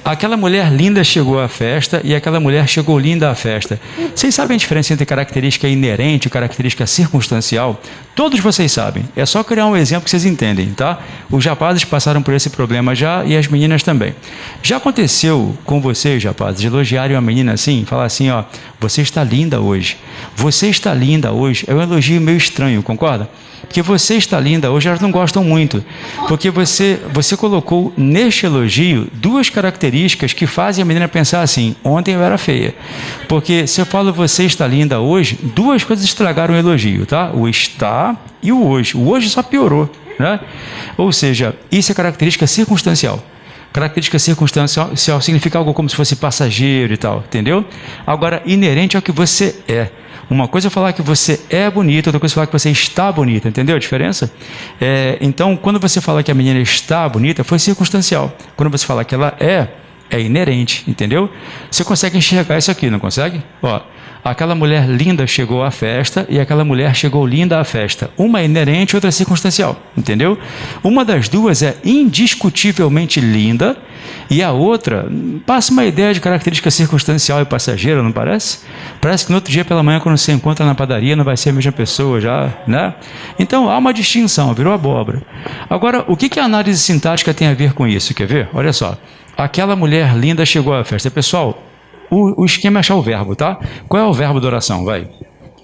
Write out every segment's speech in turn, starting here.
Aquela mulher linda chegou à festa e aquela mulher chegou linda à festa. Vocês sabem a diferença entre característica inerente e característica circunstancial? Todos vocês sabem. É só criar um exemplo que vocês entendem, tá? Os rapazes passaram por esse problema já e as meninas também. Já aconteceu com vocês, rapazes, elogiarem uma menina assim, falar assim, ó, você está linda hoje. Você está linda hoje. É um elogio meio estranho, concorda? Porque você está linda hoje, elas não gostam muito. Porque você colocou neste elogio duas características que fazem a menina pensar assim, ontem eu era feia. Porque se eu falo você está linda hoje, duas coisas estragaram o elogio, tá? O está e o hoje. O hoje só piorou, né? Ou seja, isso é característica circunstancial. Característica circunstancial significa algo como se fosse passageiro e tal, entendeu? Agora, inerente ao que você é. Uma coisa é falar que você é bonita, outra coisa é falar que você está bonita, entendeu a diferença? Então, quando você fala que a menina está bonita, foi circunstancial. Quando você fala que ela é inerente, entendeu? Você consegue enxergar isso aqui, não consegue? Ó, aquela mulher linda chegou à festa e aquela mulher chegou linda à festa. Uma é inerente, outra é circunstancial, entendeu? Uma das duas é indiscutivelmente linda e a outra passa uma ideia de característica circunstancial e passageira, não parece? Parece que no outro dia pela manhã, quando você encontra na padaria, não vai ser a mesma pessoa já, né? Então, há uma distinção, virou abóbora. Agora, o que a análise sintática tem a ver com isso? Quer ver? Olha só. Aquela mulher linda chegou à festa. Pessoal, o esquema é achar o verbo, tá? Qual é o verbo da oração? Vai.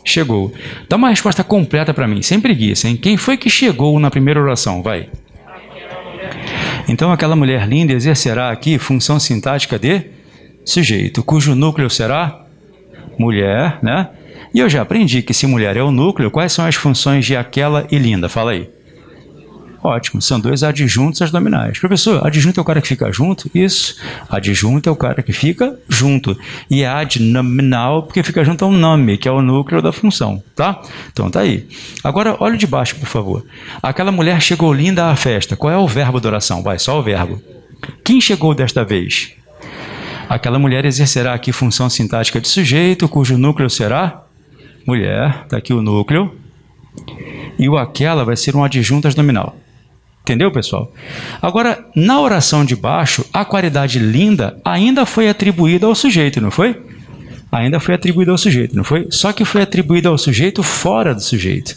Chegou. Dá uma resposta completa para mim, sem preguiça, hein? Quem foi que chegou na primeira oração? Vai. Então, aquela mulher linda exercerá aqui função sintática de sujeito, cujo núcleo será mulher, né? E eu já aprendi que se mulher é o núcleo, quais são as funções de aquela e linda? Fala aí. Ótimo, são dois adjuntos adnominais. Professor, adjunto é o cara que fica junto? Isso, adjunto é o cara que fica junto. E é adnominal porque fica junto ao nome, que é o núcleo da função, tá? Então tá aí. Agora, olha de baixo, por favor. Aquela mulher chegou linda à festa. Qual é o verbo da oração? Vai, só o verbo. Quem chegou desta vez? Aquela mulher exercerá aqui função sintática de sujeito, cujo núcleo será mulher. Está aqui o núcleo. E o aquela vai ser um adjunto adnominal. Entendeu, pessoal? Agora, na oração de baixo, a qualidade linda ainda foi atribuída ao sujeito, não foi? Ainda foi atribuída ao sujeito, não foi? Só que foi atribuída ao sujeito fora do sujeito.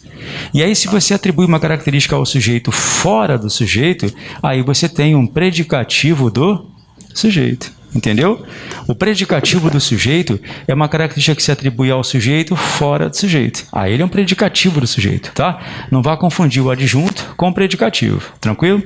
E aí, se você atribui uma característica ao sujeito fora do sujeito, aí você tem um predicativo do sujeito. Entendeu? O predicativo do sujeito é uma característica que se atribui ao sujeito fora do sujeito. Aí ele é um predicativo do sujeito, tá? Não vá confundir o adjunto com o predicativo, tranquilo?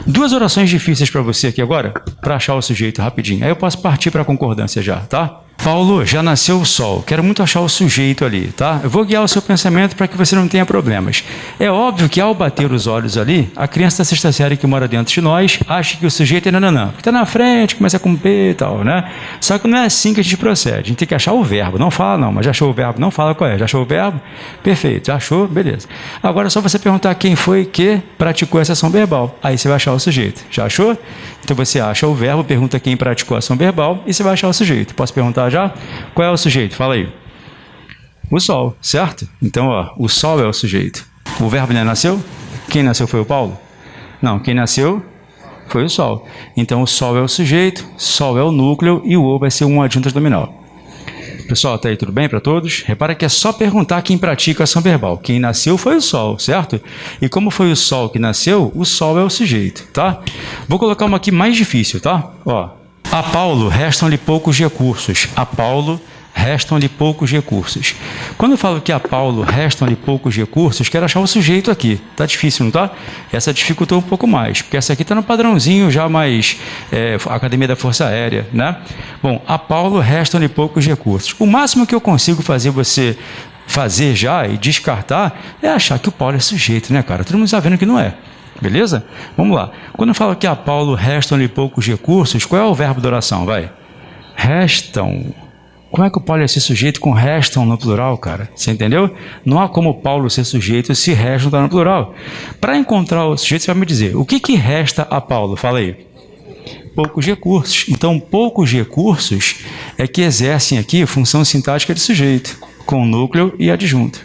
Duas orações difíceis para você aqui agora, para achar o sujeito rapidinho. Aí eu posso partir para a concordância já, tá? Paulo, já nasceu o sol. Quero muito achar o sujeito ali, tá? Eu vou guiar o seu pensamento para que você não tenha problemas. É óbvio que ao bater os olhos ali, a criança da sexta série que mora dentro de nós acha que o sujeito é nananã. Está na frente, começa com P e tal, né? Só que não é assim que a gente procede. A gente tem que achar o verbo. Não fala não, mas já achou o verbo? Não fala qual é. Já achou o verbo? Perfeito. Já achou? Beleza. Agora é só você perguntar quem foi que praticou essa ação verbal. Aí você vai achar o sujeito. Já achou? Então você acha o verbo, pergunta quem praticou a ação verbal e você vai achar o sujeito. Posso perguntar já? Qual é o sujeito? Fala aí. O sol, certo? Então, ó, o sol é o sujeito. O verbo ainda nasceu? Quem nasceu foi o Paulo? Não, quem nasceu foi o sol. Então, o sol é o sujeito, sol é o núcleo e o o vai ser um adjunto adnominal. Pessoal, tá aí tudo bem para todos? Repara que é só perguntar quem pratica a ação verbal. Quem nasceu foi o sol, certo? E como foi o sol que nasceu, o sol é o sujeito, tá? Vou colocar uma aqui mais difícil, tá? Ó, a Paulo restam-lhe poucos recursos. A Paulo restam-lhe poucos recursos. Quando eu falo que a Paulo restam-lhe poucos recursos, quero achar o sujeito aqui. Tá difícil, não tá? Essa dificultou um pouco mais, porque essa aqui está no padrãozinho já mais Academia da Força Aérea, né? Bom, a Paulo restam-lhe poucos recursos. O máximo que eu consigo fazer você fazer já e descartar é achar que o Paulo é sujeito, né, cara? Todo mundo está vendo que não é. Beleza? Vamos lá. Quando eu falo que a Paulo restam-lhe poucos recursos, qual é o verbo da oração? Vai. Restam. Como é que o Paulo ia ser sujeito com restam no plural, cara? Você entendeu? Não há como Paulo ser sujeito se restam está no plural. Para encontrar o sujeito, você vai me dizer, o que resta a Paulo? Fala aí. Poucos recursos. Então, poucos recursos é que exercem aqui função sintática de sujeito, com núcleo e adjunto.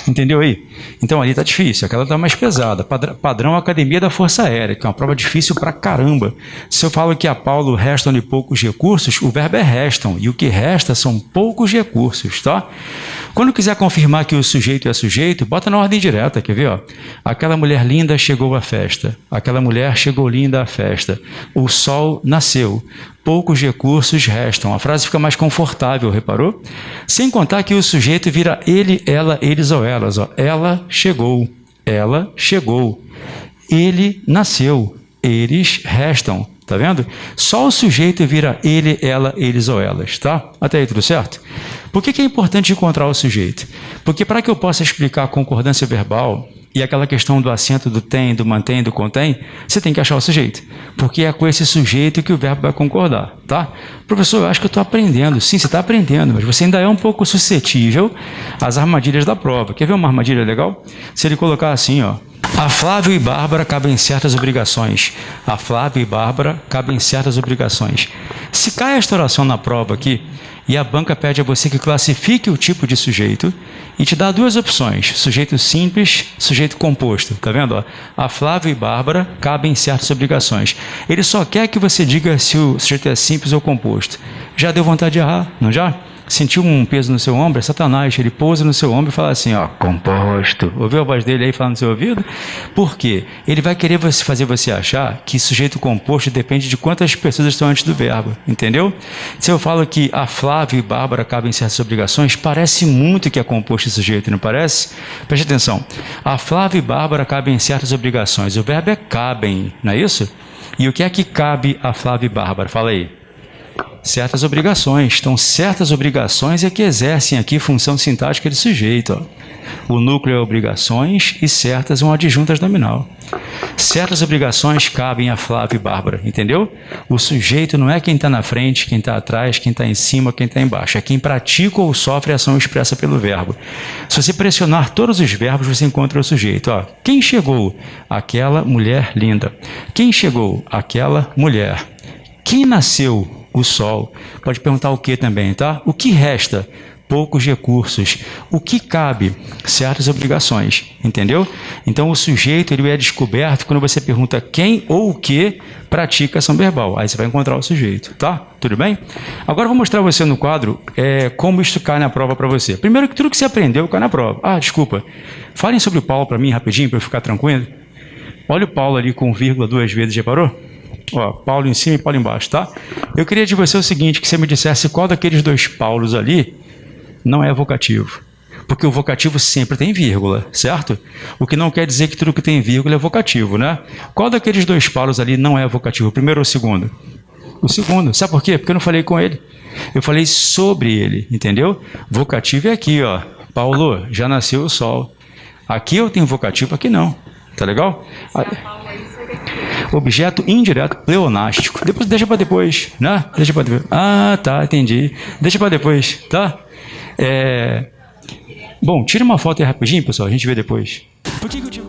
Entendeu aí? Então ali está difícil, aquela está mais pesada. Padrão Academia da Força Aérea, que é uma prova difícil pra caramba. Se eu falo que a Paulo restam-lhe poucos recursos, o verbo é restam, e o que resta são poucos recursos, tá? Quando quiser confirmar que o sujeito é sujeito, bota na ordem direta, quer ver? Ó? Aquela mulher linda chegou à festa, aquela mulher chegou linda à festa, o sol nasceu, poucos recursos restam. A frase fica mais confortável, reparou? Sem contar que o sujeito vira ele, ela, eles ou elas. Ó. Ela chegou, ele nasceu, eles restam. Tá vendo? Só o sujeito vira ele, ela, eles ou elas, tá? Até aí tudo certo? Por que é importante encontrar o sujeito? Porque para que eu possa explicar a concordância verbal e aquela questão do acento do tem, do mantém, do contém, você tem que achar o sujeito. Porque é com esse sujeito que o verbo vai concordar, tá? Professor, eu acho que eu estou aprendendo. Sim, você está aprendendo, mas você ainda é um pouco suscetível às armadilhas da prova. Quer ver uma armadilha legal? Se ele colocar assim, ó. A Flávio e Bárbara cabem certas obrigações. A Flávio e Bárbara cabem certas obrigações. Se cai esta oração na prova aqui, e a banca pede a você que classifique o tipo de sujeito e te dá duas opções, sujeito simples, sujeito composto, tá vendo? Ó? A Flávio e Bárbara cabem certas obrigações. Ele só quer que você diga se o sujeito é simples ou composto. Já deu vontade de errar, não já? Sentiu um peso no seu ombro? É Satanás, ele pousa no seu ombro e fala assim, ó, composto. Ouviu a voz dele aí falando no seu ouvido? Por quê? Ele vai querer fazer você achar que sujeito composto depende de quantas pessoas estão antes do verbo, entendeu? Se eu falo que a Flávio e Bárbara cabem certas obrigações, parece muito que é composto esse sujeito, não parece? Preste atenção. A Flávio e Bárbara cabem certas obrigações. O verbo é cabem, não é isso? E o que é que cabe a Flávio e Bárbara? Fala aí. Certas obrigações. Então, certas obrigações é que exercem aqui função sintática de sujeito. Ó. O núcleo é obrigações e certas é um adjuntas nominal. Certas obrigações cabem a Flávio e Bárbara, entendeu? O sujeito não é quem está na frente, quem está atrás, quem está em cima, quem está embaixo. É quem pratica ou sofre a ação expressa pelo verbo. Se você pressionar todos os verbos, você encontra o sujeito. Ó. Quem chegou? Aquela mulher linda. Quem chegou? Aquela mulher. Quem nasceu? O sol. Pode perguntar o que também, tá? O que resta? Poucos recursos. O que cabe? Certas obrigações. Entendeu? Então, o sujeito ele é descoberto quando você pergunta quem ou o que pratica ação verbal. Aí você vai encontrar o sujeito, tá? Tudo bem? Agora eu vou mostrar você no quadro como isso cai na prova para você. Primeiro que tudo que você aprendeu cai na prova. Ah, desculpa. Falem sobre o Paulo para mim rapidinho, para eu ficar tranquilo. Olha o Paulo ali com vírgula 2 vezes, já parou? Ó, Paulo em cima e Paulo embaixo, tá? Eu queria de você o seguinte, que você me dissesse qual daqueles dois Paulos ali não é vocativo. Porque o vocativo sempre tem vírgula, certo? O que não quer dizer que tudo que tem vírgula é vocativo, né? Qual daqueles dois Paulos ali não é vocativo, o primeiro ou o segundo? O segundo. Sabe por quê? Porque eu não falei com ele. Eu falei sobre ele, entendeu? Vocativo é aqui, ó. Paulo, já nasceu o sol. Aqui eu tenho vocativo, aqui não. Tá legal? Objeto indireto pleonástico. Depois deixa para depois, né? Deixa para depois. Ah, tá, entendi. Deixa para depois, tá? Bom, tira uma foto aí rapidinho, pessoal. A gente vê depois. Por que eu tive